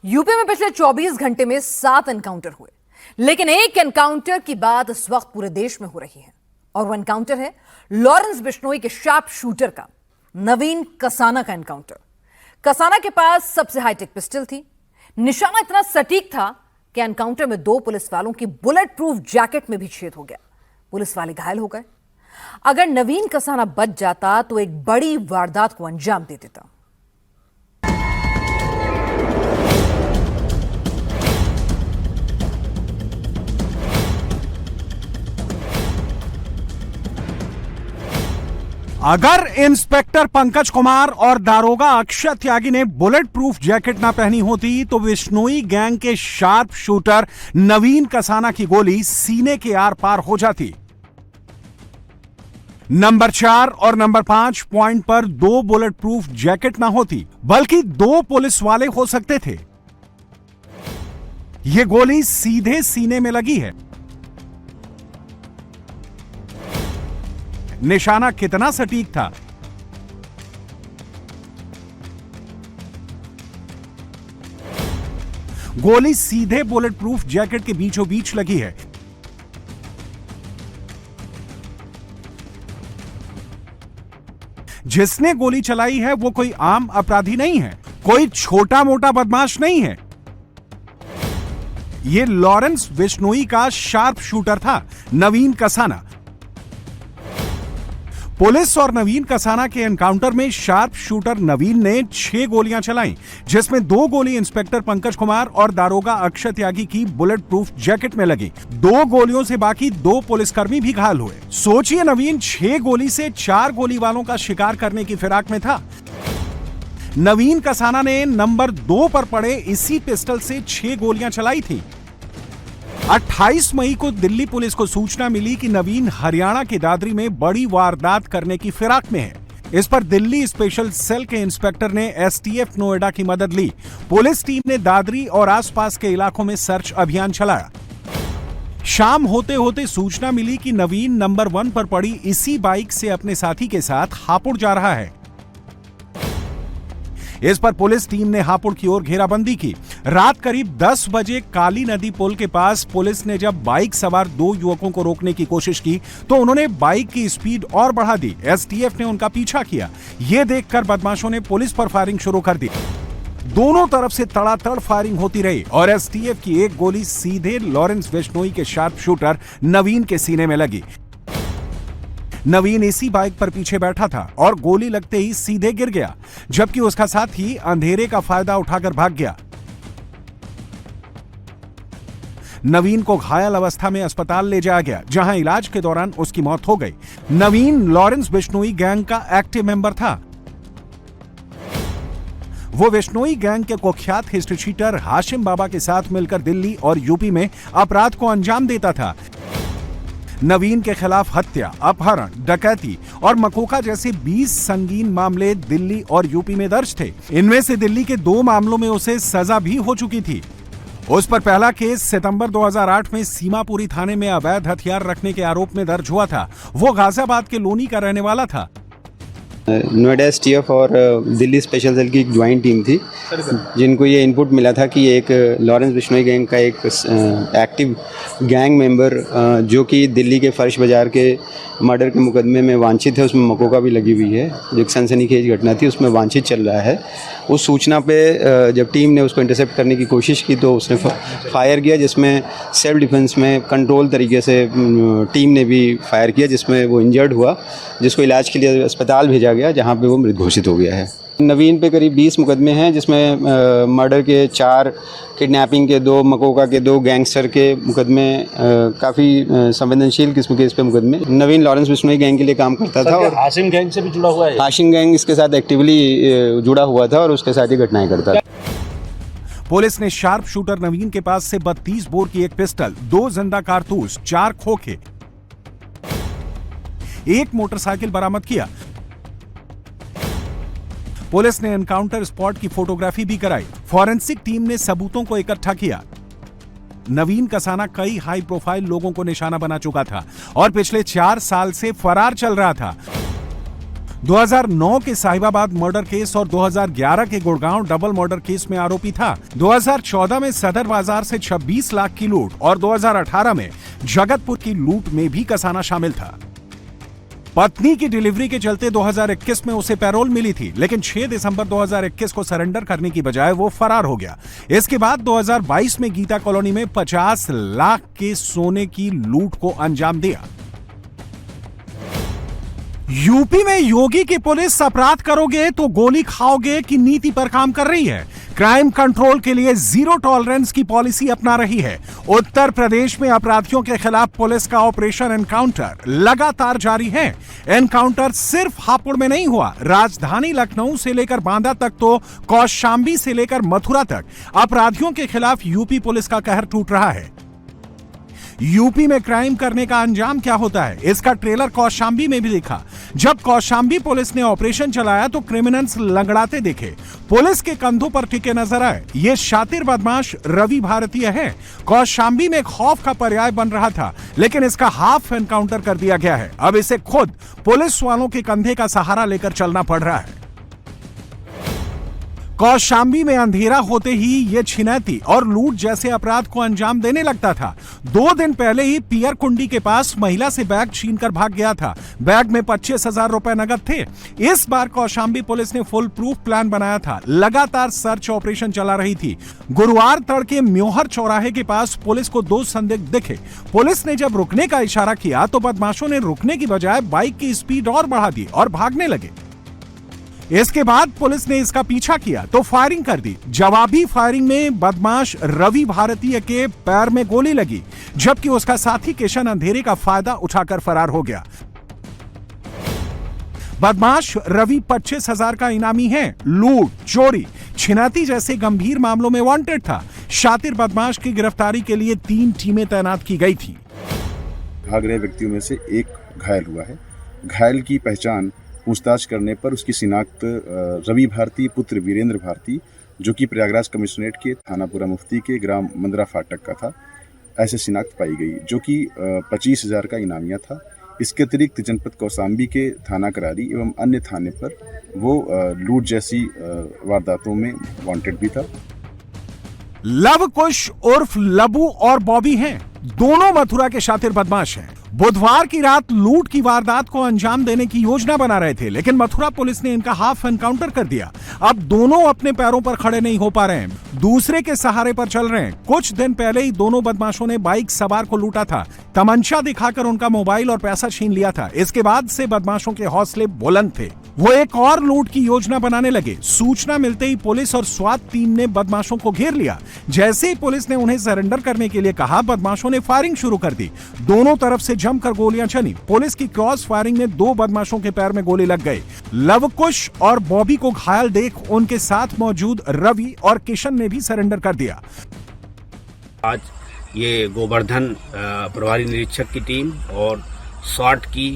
UP में पिछले 24 घंटे में 7 एनकाउंटर हुए, लेकिन एक एनकाउंटर की बात इस वक्त पूरे देश में हो रही है और वो एनकाउंटर है लॉरेंस बिश्नोई के शार्प शूटर का, नवीन कसाना का एनकाउंटर। कसाना के पास सबसे हाईटेक पिस्टल थी। निशाना इतना सटीक था कि एनकाउंटर में 2 पुलिस वालों की बुलेट प्रूफ जैकेट में भी छेद हो गया। पुलिस वाले घायल हो गए। अगर नवीन कसाना बच जाता तो एक बड़ी वारदात को अंजाम दे देता। अगर इंस्पेक्टर पंकज कुमार और दारोगा अक्षय त्यागी ने बुलेट प्रूफ जैकेट ना पहनी होती तो बिश्नोई गैंग के शार्प शूटर नवीन कसाना की गोली सीने के आर पार हो जाती। नंबर 4 और नंबर 5 पॉइंट पर 2 बुलेट प्रूफ जैकेट ना होती, बल्कि 2 पुलिस वाले हो सकते थे। यह गोली सीधे सीने में लगी है। निशाना कितना सटीक था। गोली सीधे बुलेट प्रूफ जैकेट के बीचों बीच लगी है। जिसने गोली चलाई है वो कोई आम अपराधी नहीं है, कोई छोटा मोटा बदमाश नहीं है। यह लॉरेंस बिश्नोई का शार्प शूटर था, नवीन कसाना। पुलिस और नवीन कसाना के एनकाउंटर में शार्प शूटर नवीन ने 6 गोलियां चलाई, जिसमें 2 गोली इंस्पेक्टर पंकज कुमार और दारोगा अक्षय त्यागी की बुलेट प्रूफ जैकेट में लगी। 2 गोलियों से बाकी 2 पुलिसकर्मी भी घायल हुए। सोचिए, नवीन 6 गोली से 4 गोली वालों का शिकार करने की फिराक में था। नवीन कसाना ने नंबर 2 पर पड़े इसी पिस्टल से 6 गोलियां चलाई थी। 28 मई को दिल्ली पुलिस को सूचना मिली कि नवीन हरियाणा के दादरी में बड़ी वारदात करने की फिराक में है। इस पर दिल्ली स्पेशल सेल के इंस्पेक्टर ने एसटीएफ नोएडा की मदद ली। पुलिस टीम ने दादरी और आसपास के इलाकों में सर्च अभियान चलाया। शाम होते होते सूचना मिली कि नवीन नंबर 1 पर पड़ी इसी बाइक से अपने साथी के साथ हापुड़ जा रहा है। इस पर पुलिस टीम ने हापुड़ की ओर घेराबंदी की। रात करीब 10 बजे काली नदी पुल के पास पुलिस ने जब बाइक सवार 2 युवकों को रोकने की कोशिश की तो उन्होंने बाइक की स्पीड और बढ़ा दी। एसटीएफ ने उनका पीछा किया। यह देखकर बदमाशों ने पुलिस पर फायरिंग शुरू कर दी। दोनों तरफ से तड़ातड़ फायरिंग होती रही और एसटीएफ की एक गोली सीधे लॉरेंस बिश्नोई के शार्प शूटर नवीन के सीने में लगी। नवीन इसी बाइक पर पीछे बैठा था और गोली लगते ही सीधे गिर गया, जबकि उसका साथी अंधेरे का फायदा उठाकर भाग गया। नवीन को घायल अवस्था में अस्पताल ले जाया गया, जहां इलाज के दौरान उसकी मौत हो गई। नवीन लॉरेंस बिश्नोई गैंग का एक्टिव मेंबर था। वो बिश्नोई गैंग के कुख्यात हिस्ट्री शीटर हाशिम बाबा के साथ मिलकर दिल्ली और यूपी में अपराध को अंजाम देता था। नवीन के खिलाफ हत्या, अपहरण, डकैती और मकोका जैसे 20 संगीन मामले दिल्ली और यूपी में दर्ज थे। इनमें से दिल्ली के 2 मामलों में उसे सजा भी हो चुकी थी। उस पर पहला केस सितंबर 2008 में सीमापुरी थाने में अवैध हथियार रखने के आरोप में दर्ज हुआ था। वो गाजियाबाद के लोनी का रहने वाला था। नोएडा एसटीएफ और दिल्ली स्पेशल सेल की एक ज्वाइंट टीम थी, जिनको ये इनपुट मिला था कि एक लॉरेंस बिश्नोई गैंग का एक एक्टिव गैंग मेंबर जो कि दिल्ली के फर्श बाजार के मर्डर के मुकदमे में वांछित है, उसमें मकोका भी लगी हुई है, जो एक सनसनीखेज घटना थी, उसमें वांछित चल रहा है। उस सूचना पे जब टीम ने उसको इंटरसेप्ट करने की कोशिश की तो उसने फायर किया, जिसमें सेल्फ डिफेंस में कंट्रोल तरीके से टीम ने भी फायर किया, जिसमें वो इंजर्ड हुआ, जिसको इलाज के लिए अस्पताल भेजा गया, जहाँ पे वो मृत घोषित हो गया है। नवीन पे करीब 20 मुकदमे हैं, जिसमें मर्डर के 4, किडनैपिंग के 2, मकोका के 2, गैंगस्टर के मुकदमे, काफ़ी संवेदनशील किस्म के इस पे मुकदमे। नवीन लॉरेंस बिश्नोई गैंग के लिए काम करता था और हाशिम गैंग से भी जुड़ा हुआ है। हाशिम गैंग इसके साथ एक्टिवली जुड़ा हुआ था और उसके साथ ही घटनाएं करता था। पुलिस ने शार्प शूटर नवीन के पास से 32 बोर की एक पिस्टल, 2 जिंदा कारतूस, 4 खोखे, 1 मोटरसाइकिल बरामद किया। पुलिस ने एनकाउंटर स्पॉट की फोटोग्राफी भी कराई। फॉरेंसिक टीम ने सबूतों को इकट्ठा किया। नवीन कसाना कई हाई प्रोफाइल लोगों को निशाना बना चुका था और पिछले 4 साल से फरार चल रहा था। 2009 के साहिबाबाद मर्डर केस और 2011 के गुड़गांव डबल मर्डर केस में आरोपी था। 2014 में सदर बाजार से 26 लाख की लूट और 2018 में जगतपुर की लूट में भी कसाना शामिल था। पत्नी की डिलीवरी के चलते 2021 में उसे पैरोल मिली थी, लेकिन 6 दिसंबर 2021 को सरेंडर करने की बजाय वो फरार हो गया। इसके बाद 2022 में गीता कॉलोनी में 50 लाख के सोने की लूट को अंजाम दिया। यूपी में योगी की पुलिस अपराध करोगे तो गोली खाओगे की नीति पर काम कर रही है। क्राइम कंट्रोल के लिए जीरो टॉलरेंस की पॉलिसी अपना रही है। उत्तर प्रदेश में अपराधियों के खिलाफ पुलिस का ऑपरेशन एनकाउंटर लगातार जारी है। एनकाउंटर सिर्फ हापुड़ में नहीं हुआ, राजधानी लखनऊ से लेकर बांदा तक तो कौशांबी से लेकर मथुरा तक अपराधियों के खिलाफ यूपी पुलिस का कहर टूट रहा है। यूपी में क्राइम करने का अंजाम क्या होता है, इसका ट्रेलर कौशांबी में भी देखा। जब कौशांबी पुलिस ने ऑपरेशन चलाया तो क्रिमिनल्स लंगड़ाते देखे, पुलिस के कंधों पर टिके नजर आए। ये शातिर बदमाश रवि भारतीय है। कौशांबी में खौफ का पर्याय बन रहा था, लेकिन इसका हाफ एनकाउंटर कर दिया गया है। अब इसे खुद पुलिस वालों के कंधे का सहारा लेकर चलना पड़ रहा है। कौशांबी में अंधेरा होते ही ये छिनैती और लूट जैसे अपराध को अंजाम देने लगता था। 2 दिन पहले ही पियर कुंडी के पास महिला से बैग छीनकर भाग गया था। बैग में 25,000 रुपए नगद थे। इस बार कौशांबी पुलिस ने फुल प्रूफ प्लान बनाया था। लगातार सर्च ऑपरेशन चला रही थी। गुरुवार तड़के म्योहर चौराहे के पास पुलिस को 2 संदिग्ध दिखे। पुलिस ने जब रुकने का इशारा किया तो बदमाशों ने रुकने की बजाय बाइक की स्पीड और बढ़ा दी और भागने लगे। इसके बाद पुलिस ने इसका पीछा किया तो फायरिंग कर दी। जवाबी फायरिंग में बदमाश रवि भारतीय के पैर में गोली लगी, जबकि उसका साथी किशन अंधेरे का फायदा उठाकर फरार हो गया। बदमाश रवि 25,000 का इनामी है। लूट, चोरी, छिनैती जैसे गंभीर मामलों में वांटेड था। शातिर बदमाश की गिरफ्तारी के लिए 3 टीमें तैनात की गई थी। भाग रहे व्यक्तियों में से एक घायल हुआ है। घायल की पहचान पूछताछ करने पर उसकी शिनाख्त रवि भारती पुत्र वीरेंद्र भारती, जो कि प्रयागराज कमिश्नरेट के थानापुरा मुफ्ती के ग्राम मंदरा फाटक का था, ऐसे शिनाख्त पाई गई, जो कि 25,000 का इनामिया था। इसके अतिरिक्त जनपद कौशांबी के थाना करारी एवं अन्य थाने पर वो लूट जैसी वारदातों में वांटेड भी था। लव कुश उर्फ लबू और बॉबी हैं। दोनों मथुरा के शातिर बदमाश हैं। बुधवार की रात लूट की वारदात को अंजाम देने की योजना बना रहे थे, लेकिन मथुरा पुलिस ने इनका हाफ एनकाउंटर कर दिया। अब दोनों अपने पैरों पर खड़े नहीं हो पा रहे हैं, दूसरे के सहारे पर चल रहे हैं। कुछ दिन पहले ही दोनों बदमाशों ने बाइक सवार को लूटा था, तमंचा दिखाकर उनका मोबाइल और पैसा छीन लिया था। इसके बाद से बदमाशों के हौसले बुलंद थे। वो एक और लूट की योजना बनाने लगे। सूचना मिलते ही पुलिस और स्वात टीम ने बदमाशों को घेर लिया। जैसे ही पुलिस ने उन्हें सरेंडर करने के लिए कहा, बदमाशों ने फायरिंग शुरू कर दी। दोनों तरफ से जमकर गोलियां चली। पुलिस की क्रॉस फायरिंग में 2 बदमाशों के पैर में गोली लग गई। लवकुश और बॉबी को घायल देख उनके साथ मौजूद रवि और किशन ने भी सरेंडर कर दिया। आज ये गोवर्धन प्रभारी निरीक्षक की टीम और स्वाट की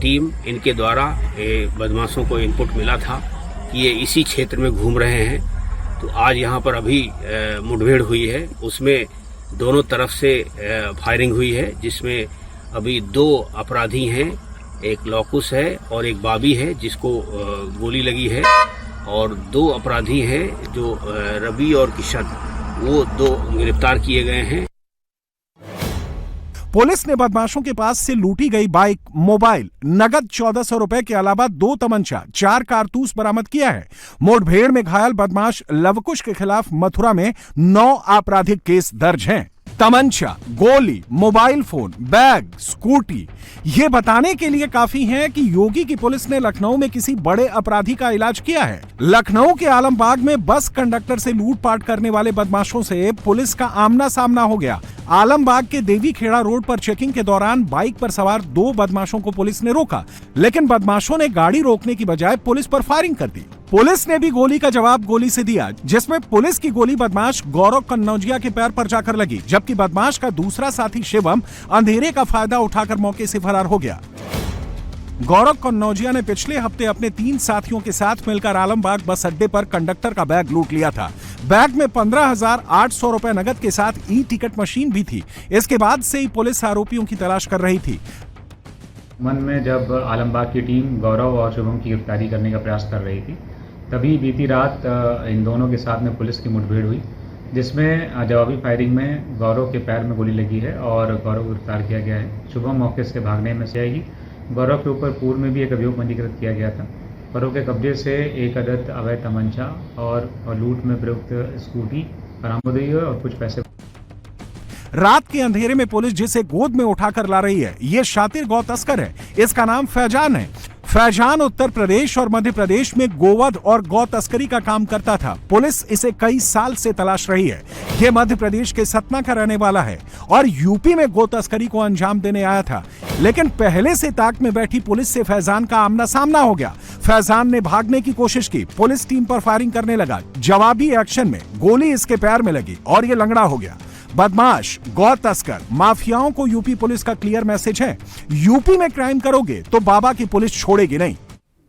टीम, इनके द्वारा बदमाशों को इनपुट मिला था कि ये इसी क्षेत्र में घूम रहे हैं। तो आज यहाँ पर अभी मुठभेड़ हुई है, उसमें दोनों तरफ से फायरिंग हुई है, जिसमें अभी 2 अपराधी हैं, एक लौकुश है और एक बाबी है जिसको गोली लगी है, और 2 अपराधी हैं जो रवि और किशन, वो 2 गिरफ्तार किए गए हैं। पुलिस ने बदमाशों के पास से लूटी गई बाइक, मोबाइल, नगद 1400 रुपए के अलावा 2 तमंचा, 4 कारतूस बरामद किया है। मुठभेड़ में घायल बदमाश लवकुश के खिलाफ मथुरा में 9 आपराधिक केस दर्ज हैं। तमंचा, गोली, मोबाइल फोन, बैग, स्कूटी, ये बताने के लिए काफी है कि योगी की पुलिस ने लखनऊ में किसी बड़े अपराधी का इलाज किया है। लखनऊ के आलमबाग में बस कंडक्टर से लूटपाट करने वाले बदमाशों से पुलिस का आमना सामना हो गया। आलमबाग के देवी खेड़ा रोड पर चेकिंग के दौरान बाइक पर सवार 2 बदमाशों को पुलिस ने रोका, लेकिन बदमाशों ने गाड़ी रोकने की बजाय पुलिस पर फायरिंग कर दी। पुलिस ने भी गोली का जवाब गोली से दिया, जिसमें पुलिस की गोली बदमाश गौरव कन्नौजिया के पैर पर जाकर लगी, जबकि बदमाश का दूसरा साथी शिवम अंधेरे का फायदा उठाकर मौके से फरार हो गया। गौरव कन्नौजिया ने पिछले हफ्ते अपने 3 साथियों के साथ मिलकर आलमबाग बस अड्डे पर कंडक्टर का बैग लूट लिया था। बैग में 15,800 रुपए नगद के साथ ई टिकट मशीन भी थी। इसके बाद से ही पुलिस आरोपियों की तलाश कर रही थी। मन में जब आलमबाग की टीम गौरव और शुभम की गिरफ्तारी करने का प्रयास कर रही थी, तभी बीती रात इन दोनों के साथ में पुलिस की मुठभेड़ हुई, जिसमें जवाबी फायरिंग में गौरव के पैर में गोली लगी है और गौरव को गिरफ्तार किया गया है। शुभम मौके से भागने में से आई। गौरव के ऊपर पूर्व में भी एक अभियोग पंजीकृत किया गया था। गौरव के कब्जे से एक अदद अवैध तमंचा और लूट में प्रयुक्त स्कूटी बरामद हुई है और कुछ पैसे। रात के अंधेरे में पुलिस जिसे गोद में उठाकर ला रही है, ये शातिर गौ तस्कर है। इसका नाम फैजान है। फैजान उत्तर प्रदेश और मध्य प्रदेश में गोवध और गौ तस्करी का काम करता था। पुलिस इसे कई साल से तलाश रही है। ये मध्य प्रदेश के सतना का रहने वाला है और यूपी में गौ तस्करी को अंजाम देने आया था, लेकिन पहले से ताक में बैठी पुलिस से फैजान का आमना सामना हो गया। फैजान ने भागने की कोशिश की, पुलिस टीम पर फायरिंग करने लगा। जवाबी एक्शन में गोली इसके पैर में लगी और ये लंगड़ा हो गया। बदमाश, गौ तस्कर, माफियाओं को यूपी पुलिस का क्लियर मैसेज है, यूपी में क्राइम करोगे तो बाबा की पुलिस छोड़ेगी नहीं।